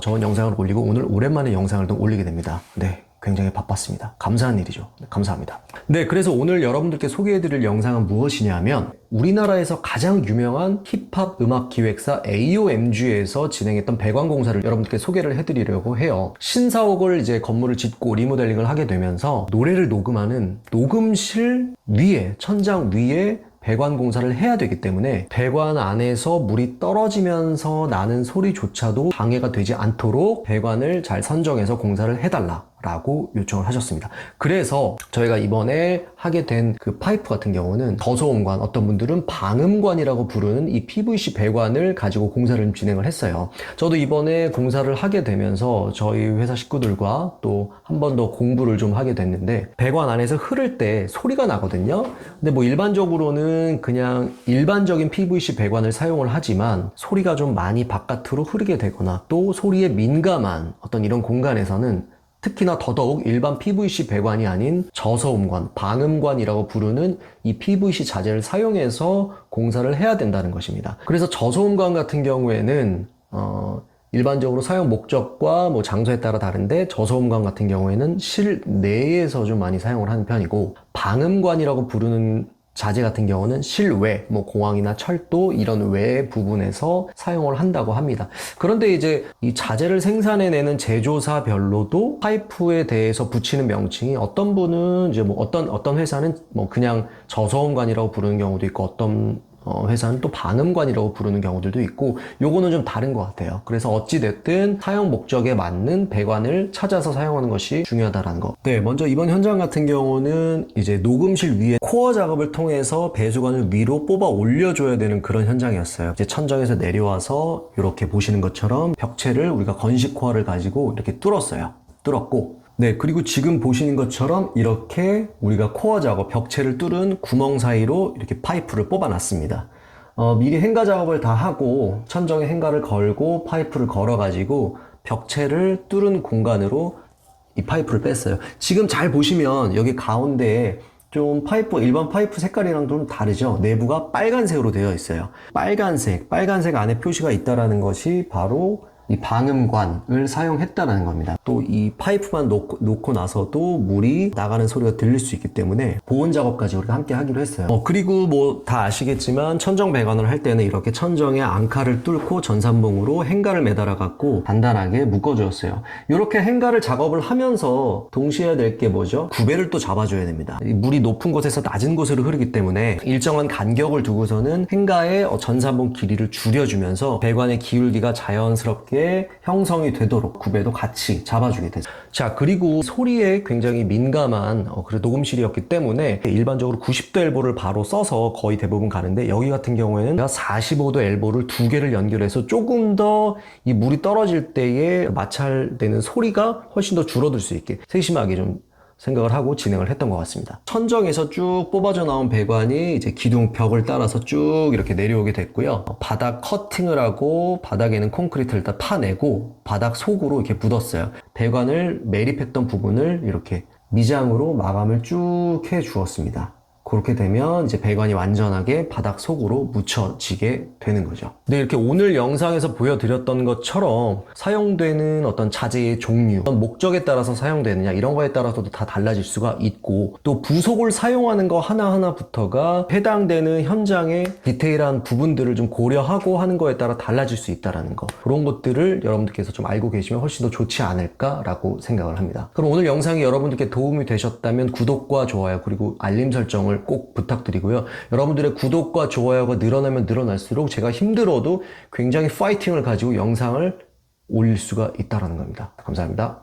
저번 영상을 올리고 오늘 오랜만에 영상을 또 올리게 됩니다. 네, 굉장히 바빴습니다. 감사한 일이죠. 네, 감사합니다. 네, 그래서 오늘 여러분들께 소개해드릴 영상은 무엇이냐면 우리나라에서 가장 유명한 힙합 음악 기획사 AOMG에서 진행했던 배관공사를 여러분들께 소개를 해드리려고 해요. 신사옥을 이제 건물을 짓고 리모델링을 하게 되면서 노래를 녹음하는 녹음실 위에, 천장 위에 배관 공사를 해야 되기 때문에 배관 안에서 물이 떨어지면서 나는 소리조차도 방해가 되지 않도록 배관을 잘 선정해서 공사를 해달라고 요청을 하셨습니다. 그래서 저희가 이번에 하게 된 그 파이프 같은 경우는 저소음관, 어떤 분들은 방음관이라고 부르는 이 PVC 배관을 가지고 공사를 진행을 했어요. 저도 이번에 공사를 하게 되면서 저희 회사 식구들과 또 한 번 더 공부를 좀 하게 됐는데, 배관 안에서 흐를 때 소리가 나거든요. 근데 뭐 일반적으로는 그냥 일반적인 PVC 배관을 사용을 하지만 소리가 좀 많이 바깥으로 흐르게 되거나 또 소리에 민감한 어떤 이런 공간에서는 특히나 더더욱 일반 PVC 배관이 아닌 저소음관, 방음관이라고 부르는 이 PVC 자재를 사용해서 공사를 해야 된다는 것입니다. 그래서 저소음관 같은 경우에는 일반적으로 사용 목적과 뭐 장소에 따라 다른데, 저소음관 같은 경우에는 실내에서 좀 많이 사용을 하는 편이고, 방음관이라고 부르는 자재 같은 경우는 실외, 뭐 공항이나 철도 이런 외 부분에서 사용을 한다고 합니다. 그런데 이제 이 자재를 생산해내는 제조사별로도 파이프에 대해서 붙이는 명칭이, 어떤 분은 이제 뭐 어떤 회사는 뭐 그냥 저소음관이라고 부르는 경우도 있고, 어떤 회사는 또 방음관이라고 부르는 경우들도 있고, 요거는 좀 다른 것 같아요. 그래서 어찌됐든 사용 목적에 맞는 배관을 찾아서 사용하는 것이 중요하다는 거. 네, 먼저 이번 현장 같은 경우는 이제 녹음실 위에 코어 작업을 통해서 배수관을 위로 뽑아 올려줘야 되는 그런 현장이었어요. 이제 천정에서 내려와서 이렇게 보시는 것처럼 벽체를 우리가 건식 코어를 가지고 이렇게 뚫었고, 네, 그리고 지금 보시는 것처럼 이렇게 우리가 코어 작업, 벽체를 뚫은 구멍 사이로 이렇게 파이프를 뽑아놨습니다. 미리 행가 작업을 다 하고 천정에 행가를 걸고 파이프를 걸어가지고 벽체를 뚫은 공간으로 이 파이프를 뺐어요. 지금 잘 보시면 여기 가운데에 좀 파이프, 일반 파이프 색깔이랑 좀 다르죠? 내부가 빨간색으로 되어 있어요. 빨간색 안에 표시가 있다라는 것이 바로 이 방음관을 사용했다는 겁니다. 또 이 파이프만 놓고 나서도 물이 나가는 소리가 들릴 수 있기 때문에 보온 작업까지 우리가 함께 하기로 했어요. 그리고 뭐 다 아시겠지만 천정 배관을 할 때는 이렇게 천정에 앙카를 뚫고 전산봉으로 행가를 매달아 갖고 단단하게 묶어주었어요. 이렇게 행가를 작업을 하면서 동시에 해야 될 게 뭐죠? 구배를 또 잡아줘야 됩니다. 물이 높은 곳에서 낮은 곳으로 흐르기 때문에 일정한 간격을 두고서는 행가의 전산봉 길이를 줄여주면서 배관의 기울기가 자연스럽게 형성이 되도록 구배도 같이 잡아주게 되죠. 자, 그리고 소리에 굉장히 민감한 녹음실이었기 때문에 일반적으로 90도 엘보를 바로 써서 거의 대부분 가는데, 여기 같은 경우에는 45도 엘보를 두 개를 연결해서 조금 더 이 물이 떨어질 때에 마찰되는 소리가 훨씬 더 줄어들 수 있게 세심하게 좀 생각을 하고 진행을 했던 것 같습니다. 천정에서 쭉 뽑아져 나온 배관이 이제 기둥 벽을 따라서 쭉 이렇게 내려오게 됐고요. 바닥 커팅을 하고 바닥에는 콘크리트를 다 파내고 바닥 속으로 이렇게 묻었어요. 배관을 매립했던 부분을 이렇게 미장으로 마감을 쭉 해 주었습니다. 그렇게 되면 이제 배관이 완전하게 바닥 속으로 묻혀지게 되는 거죠. 네, 이렇게 오늘 영상에서 보여드렸던 것처럼 사용되는 어떤 자재의 종류, 어떤 목적에 따라서 사용되느냐 이런 거에 따라서도 다 달라질 수가 있고, 또 부속을 사용하는 거 하나하나부터가 해당되는 현장의 디테일한 부분들을 좀 고려하고 하는 거에 따라 달라질 수 있다는 거, 그런 것들을 여러분들께서 좀 알고 계시면 훨씬 더 좋지 않을까라고 생각을 합니다. 그럼 오늘 영상이 여러분들께 도움이 되셨다면 구독과 좋아요 그리고 알림 설정을 꼭 부탁드리고요. 여러분들의 구독과 좋아요가 늘어나면 늘어날수록 제가 힘들어도 굉장히 파이팅을 가지고 영상을 올릴 수가 있다는 겁니다. 감사합니다.